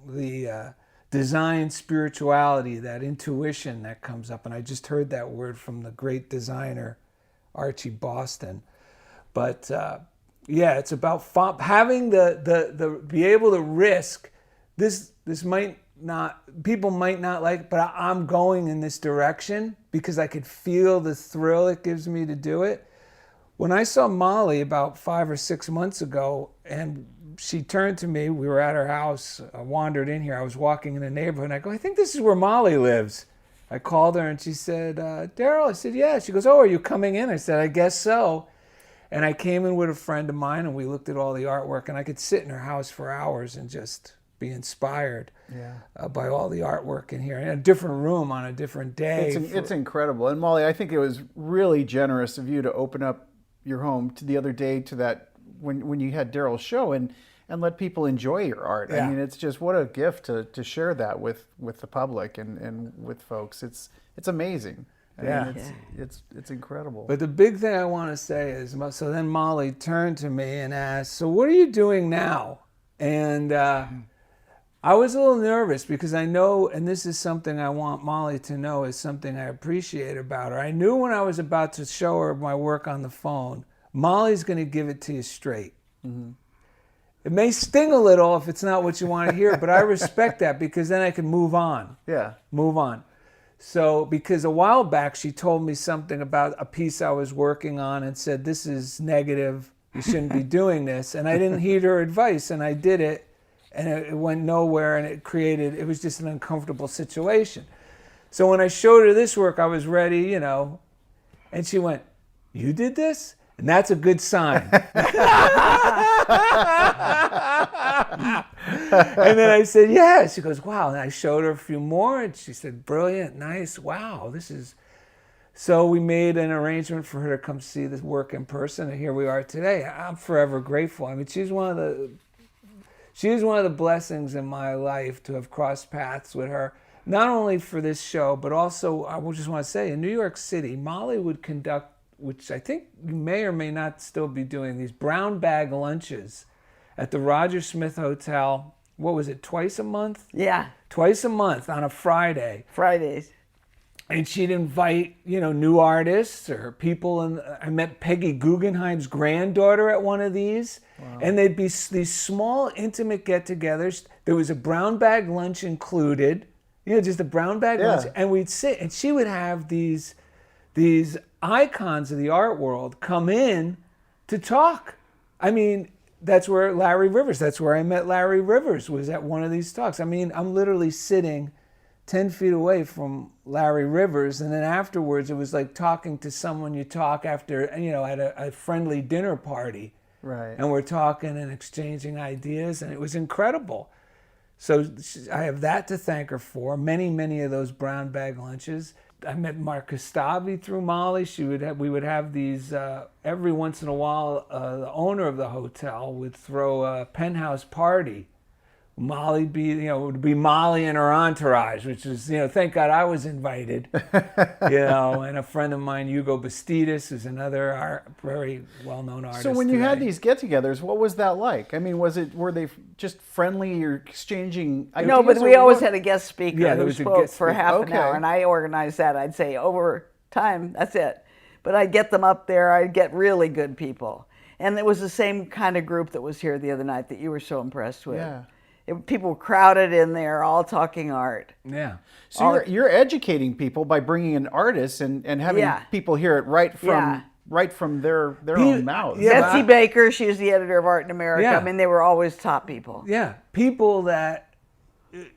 the design spirituality, that intuition that comes up. And I just heard that word from the great designer, Archie Boston. But yeah, it's about having the be able to risk this. This might not, people might not like, but I'm going in this direction because I could feel the thrill it gives me to do it. When I saw Molly about 5 or 6 months ago, and she turned to me, we were at her house, I wandered in here, I was walking in the neighborhood, and I go, I think this is where Molly lives. I called her and she said, Darrell, I said, yeah. She goes, oh, are you coming in? I said, I guess so. And I came in with a friend of mine and we looked at all the artwork, and I could sit in her house for hours and just be inspired by all the artwork in here. In a different room on a different day. It's incredible. And Molly, I think it was really generous of you to open up your home to the other day to that when you had Darrell's show and let people enjoy your art. Yeah. I mean, it's just what a gift to share that with the public and with folks. It's amazing. I mean, it's incredible. But the big thing I want to say is, so then Molly turned to me and asked, so what are you doing now? And I was a little nervous because I know, and this is something I want Molly to know, is something I appreciate about her. I knew when I was about to show her my work on the phone, Molly's going to give it to you straight. Mm-hmm. It may sting a little if it's not what you want to hear, but I respect that because then I can move on. Yeah. Move on. So, because a while back she told me something about a piece I was working on and said, this is negative, you shouldn't be doing this. And I didn't heed her advice, and I did it, and it went nowhere, and it was just an uncomfortable situation. So when I showed her this work, I was ready, and she went, you did this? And that's a good sign. And then I said, yeah. She goes, wow. And I showed her a few more, and she said, brilliant, nice, wow, this is... So we made an arrangement for her to come see this work in person, and here we are today. I'm forever grateful. I mean, she's one of the blessings in my life to have crossed paths with her, not only for this show, but also, I just want to say, in New York City, Molly would conduct, which I think you may or may not still be doing, these brown bag lunches at the Roger Smith Hotel. What was it, twice a month? Yeah. Twice a month on a Friday. Fridays. And she'd invite, new artists or people. And I met Peggy Guggenheim's granddaughter at one of these. Wow. And they'd be these small, intimate get-togethers. There was a brown bag lunch included, just a brown bag lunch. And we'd sit, and she would have these icons of the art world come in to talk. I mean, that's where I met Larry Rivers, was at one of these talks. I mean, I'm literally sitting 10 feet away from Larry Rivers, and then afterwards it was like talking to someone you talk after, at a friendly dinner party. Right. And we're talking and exchanging ideas, and it was incredible. So I have that to thank her for. Many, many of those brown bag lunches. I met Mark Costavi through Molly. We would have these every once in a while. The owner of the hotel would throw a penthouse party Molly would be Molly and her entourage, which is, thank God I was invited. And a friend of mine, Hugo Bastidas, is another very well-known artist. So when you today. had these get-togethers, what was that like? I mean, were they just friendly or exchanging ideas? No, but we always had a guest speaker who was a spoke guest for speaker. half an hour, and I organized that. I'd say over time, that's it. But I'd get them up there. I'd get really good people. And it was the same kind of group that was here the other night that you were so impressed with. Yeah. People crowded in there, all talking art. Yeah. So you're educating people by bringing in artists and having people hear it right from their own mouths. Yeah. Betsy Baker, she was the editor of Art in America. Yeah. I mean, they were always top people. Yeah, people that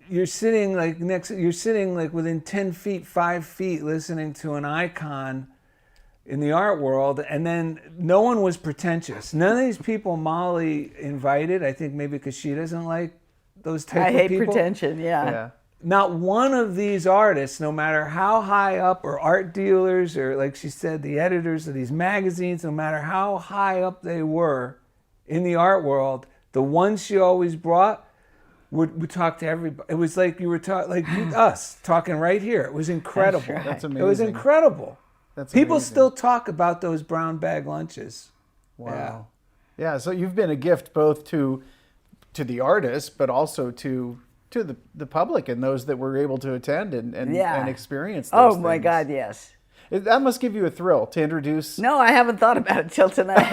you're sitting within 10 feet, 5 feet, listening to an icon in the art world, and then no one was pretentious. None of these people Molly invited, I think maybe because she doesn't like those type of people. I hate pretension, yeah. Not one of these artists, no matter how high up, or art dealers, or like she said, the editors of these magazines, no matter how high up they were in the art world, the ones she always brought would talk to everybody. It was like you were us talking right here. It was incredible. That's right. That's amazing. It was incredible. That's People amazing. still talk about those brown bag lunches. Wow. Yeah, so you've been a gift both to the artists, but also to the public and those that were able to attend and experience those Oh, my things. God, yes. That must give you a thrill to introduce. No, I haven't thought about it till tonight.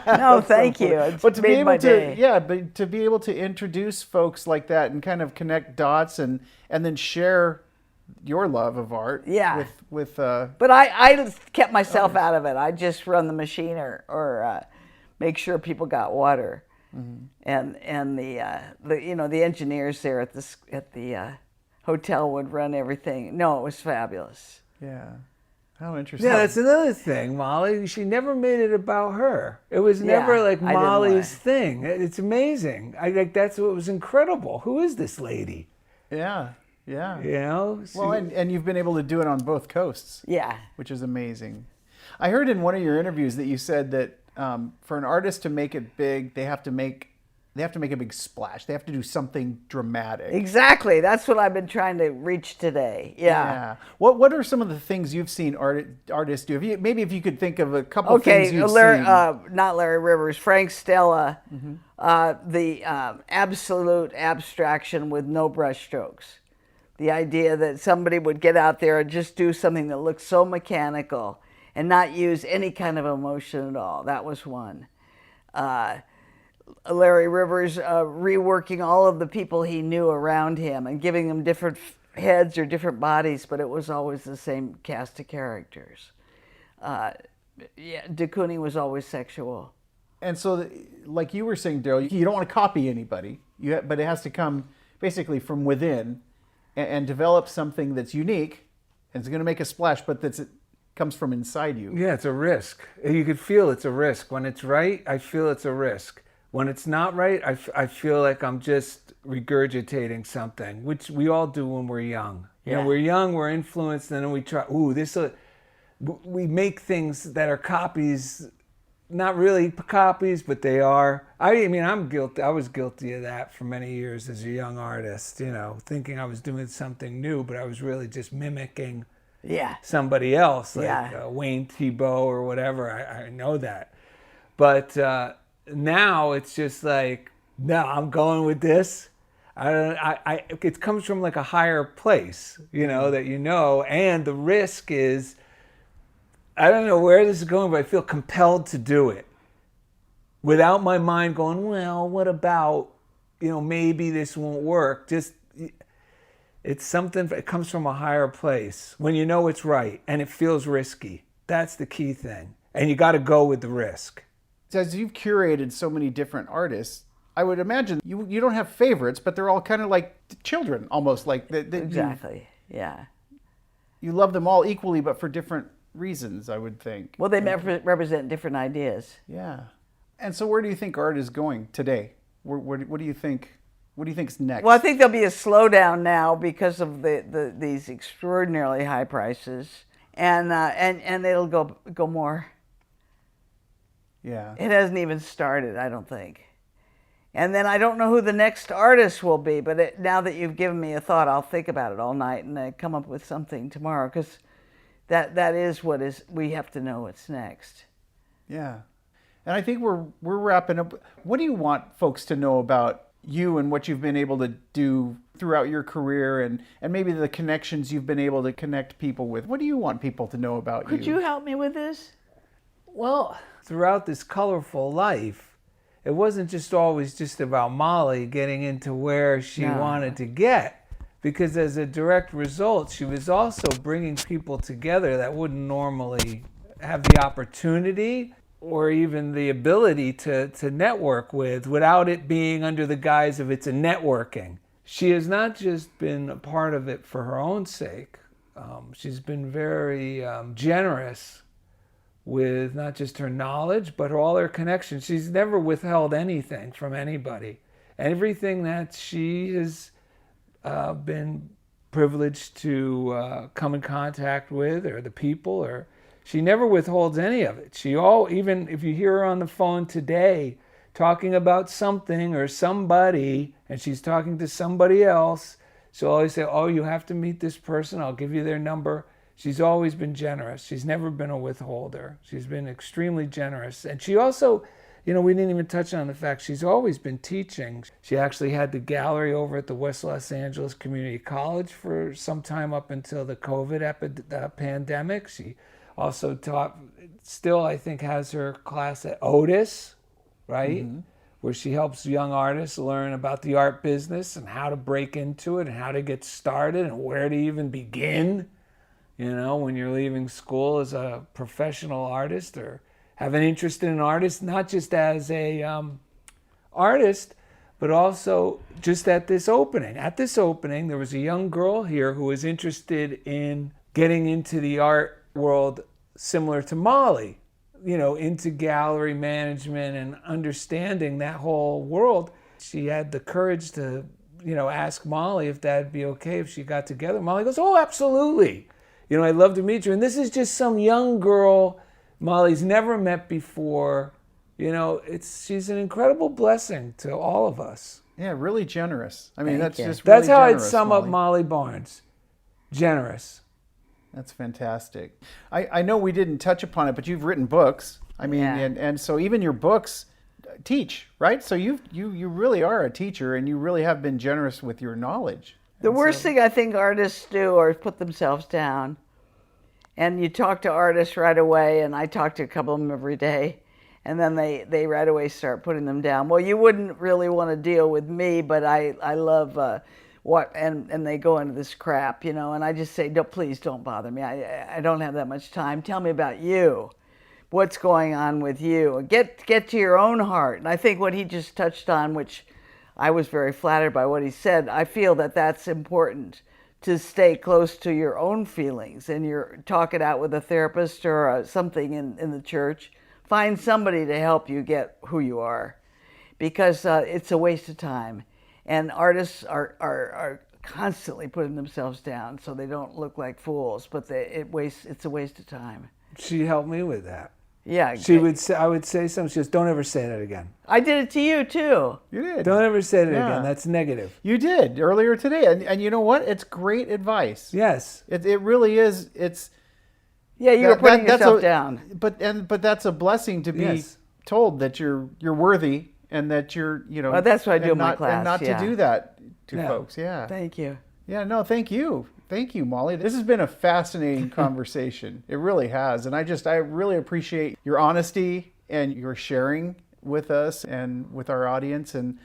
No, thank you. It's But to be made able my to, day. but to be able to introduce folks like that and kind of connect dots and then share your love of art. Yeah. With But I kept myself out of it. I just run the machine or make sure people got water. Mm-hmm. And the engineers there at the hotel would run everything. No, it was fabulous. Yeah. How interesting. Yeah, that's another thing, Molly. She never made it about her. It was never Yeah, like I didn't Molly's want it. thing. It's amazing. That's what was incredible. Who is this lady? Yeah. Yeah. You know? Well, and you've been able to do it on both coasts. Yeah. Which is amazing. I heard in one of your interviews that you said that for an artist to make it big, they have to make a big splash. They have to do something dramatic. Exactly. That's what I've been trying to reach today. Yeah. What are some of the things you've seen artists do? Maybe if you could think of a couple of things you've Larry, seen. not Larry Rivers, Frank Stella, the absolute abstraction with no brush strokes. The idea that somebody would get out there and just do something that looks so mechanical and not use any kind of emotion at all. That was one. Larry Rivers reworking all of the people he knew around him and giving them different heads or different bodies, but it was always the same cast of characters. De Kooning was always sexual. And so, like you were saying, Darrell, you don't want to copy anybody, but it has to come basically from within and develop something that's unique and it's going to make a splash, but it comes from inside you. Yeah, it's a risk. You could feel it's a risk. When it's right, I feel it's a risk. When it's not right, I feel like I'm just regurgitating something, which we all do when we're young. You know, we're young, we're influenced, and then we try, we make things that are copies, not really copies, but they are. I mean, I'm guilty. I was guilty of that for many years as a young artist, thinking I was doing something new, but I was really just mimicking somebody else, like Wayne Thiebaud or whatever. I know that. But now it's just like, no, I'm going with this. It comes from like a higher place, that and the risk is, I don't know where this is going, but I feel compelled to do it without my mind going, well, what about, maybe this won't work. Just, it's something, it comes from a higher place when you know it's right and it feels risky. That's the key thing. And you got to go with the risk. As you've curated so many different artists, I would imagine you don't have favorites, but they're all kind of like children, almost like Exactly. You love them all equally, but for different reasons, I would think. Well, they represent different ideas. Yeah. And so, where do you think art is going today? What do you think? What do you think's next? Well, I think there'll be a slowdown now because of these extraordinarily high prices, and it'll go more. Yeah. It hasn't even started, I don't think. And then I don't know who the next artist will be, but now that you've given me a thought, I'll think about it all night and come up with something tomorrow, because that is what is we have to know what's next. Yeah. And I think we're wrapping up. What do you want folks to know about you and what you've been able to do throughout your career, and maybe the connections you've been able to connect people with? What do you want people to know about you? Could you help me with this? Well, throughout this colorful life, it wasn't just always just about Molly getting into where she wanted to get, because as a direct result, she was also bringing people together that wouldn't normally have the opportunity or even the ability to network with, without it being under the guise of it's a networking. She has not just been a part of it for her own sake. She's been very generous with not just her knowledge, but all her connections. She's never withheld anything from anybody. Everything that she has been privileged to come in contact with, or the people, or she never withholds any of it. Even if you hear her on the phone today talking about something or somebody, and she's talking to somebody else, she'll always say, oh, you have to meet this person, I'll give you their number. She's always been generous. She's never been a withholder. She's been extremely generous. And she also, we didn't even touch on the fact she's always been teaching. She actually had the gallery over at the West Los Angeles Community College for some time up until the COVID pandemic. She also taught, still I think has her class at Otis, right? Mm-hmm. Where she helps young artists learn about the art business and how to break into it and how to get started and where to even begin. When you're leaving school as a professional artist or have an interest in an artist, not just as a artist, but also just at this opening. At this opening, there was a young girl here who was interested in getting into the art world similar to Molly, into gallery management and understanding that whole world. She had the courage to, ask Molly if that'd be okay if she got together. Molly goes, oh, absolutely. I'd love to meet you. And this is just some young girl Molly's never met before. She's an incredible blessing to all of us. Yeah, really generous. I mean, Thank that's you. just really That's how generous, I'd sum Molly. up Molly Barnes. Generous. That's fantastic. I know we didn't touch upon it, but you've written books. I mean, Yeah. and so even your books teach, right? So you really are a teacher, and you really have been generous with your knowledge. The worst thing I think artists do is put themselves down. And you talk to artists right away, and I talk to a couple of them every day, and then they right away start putting them down. Well, you wouldn't really want to deal with me, but I love and they go into this crap, and I just say, no, please don't bother me. I don't have that much time. Tell me about you. What's going on with you? Get to your own heart. And I think what he just touched on, which I was very flattered by what he said, I feel that that's important, to stay close to your own feelings, and talk it out with a therapist or something in the church. Find somebody to help you get who you are, because it's a waste of time. And artists are constantly putting themselves down so they don't look like fools, but it's a waste of time. She helped me with that. Yeah. I would say something. She goes, don't ever say that again. I did it to you too. You did. Don't ever say that Yeah. again. That's negative. You did earlier today, and you know what? It's great advice. Yes. It really is. It's Yeah, you were putting that's yourself a- down. But that's a blessing to be Yes. told that you're worthy, and that you're Well, that's what I do and in my not- class, and not yeah. to do that to Yeah. folks. Yeah. Thank you. Yeah, no, thank you, Molly. This has been a fascinating conversation. It really has, and I really appreciate your honesty and your sharing with us and with our audience. And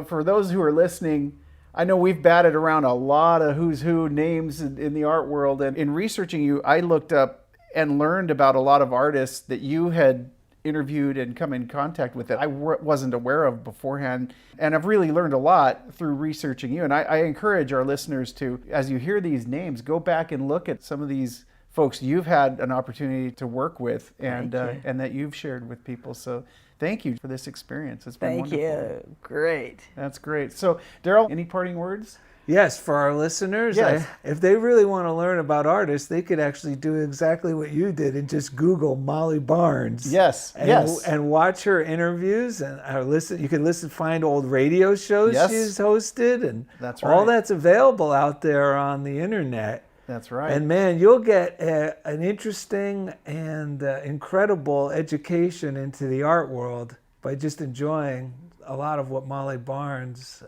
for those who are listening, I know we've batted around a lot of who's who names in the art world, and in researching you, I looked up and learned about a lot of artists that you had interviewed and come in contact with that I wasn't aware of beforehand. And I've really learned a lot through researching you. And I encourage our listeners to, as you hear these names, go back and look at some of these folks you've had an opportunity to work with and Thank you. and that you've shared with people. So thank you for this experience. It's been Thank wonderful. you. Great. That's great. So, Darrell, any parting words? Yes, for our listeners, Yes. if they really want to learn about artists, they could actually do exactly what you did and just Google Molly Barnes. Yes, yes. And watch her interviews and listen. You can find old radio shows Yes. she's hosted, and That's all right. that's available out there on the internet. That's right. And man, you'll get an interesting and incredible education into the art world by just enjoying a lot of what Molly Barnes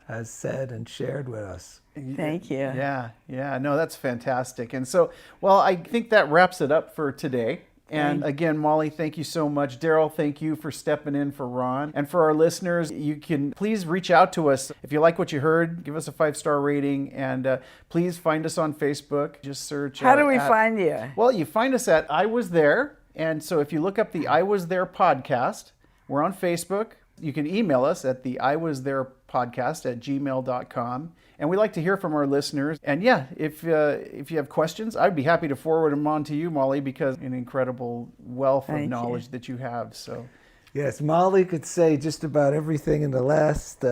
has said and shared with us. Thank you. Yeah, yeah. No, that's fantastic. And so, well, I think that wraps it up for today. And again, Molly, thank you so much. Darrell, thank you for stepping in for Ron. And for our listeners, you can please reach out to us. If you like what you heard, give us a 5-star rating. And please find us on Facebook. Just search. How do we find you? Well, you find us at I Was There. And so if you look up the I Was There podcast, we're on Facebook. You can email us at the iwastherepodcast@gmail.com. And we like to hear from our listeners. And yeah, if you have questions, I'd be happy to forward them on to you, Molly, because an incredible wealth of knowledge that you have. So, Yes, Molly could say just about everything in the last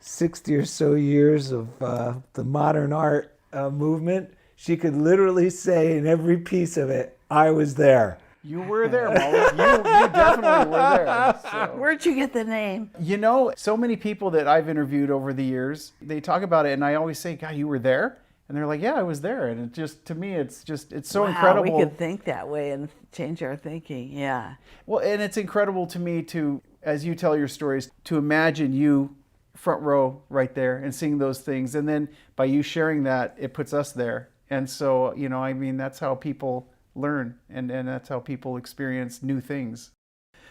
60 or so years of the modern art movement. She could literally say in every piece of it, I was there. you were there, Molly. You definitely were there. So. Where'd you get the name? You know, so many people that I've interviewed over the years, they talk about it, and I always say, God, you were there? And they're like, yeah, I was there. And it just, to me, it's so incredible. We could think that way and change our thinking. Yeah. Well, and it's incredible to me to, as you tell your stories, to imagine you front row right there and seeing those things. And then by you sharing that, it puts us there. And so, you know, I mean, that's how people learn, and that's how people experience new things.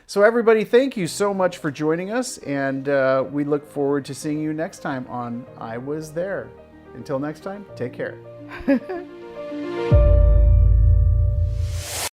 So everybody, thank you so much for joining us, and we look forward to seeing you next time on I Was There. Until next time, take care.